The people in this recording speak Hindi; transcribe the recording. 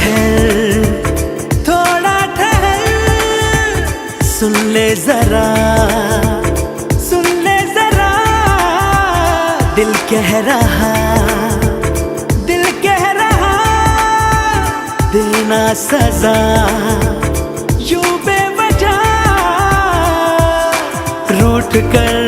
ठहर, थोड़ा ठहर, सुन ले जरा, सुन ले जरा, दिल कह रहा, दिल कह रहा, देना सजा यूं बेवजह रूठ कर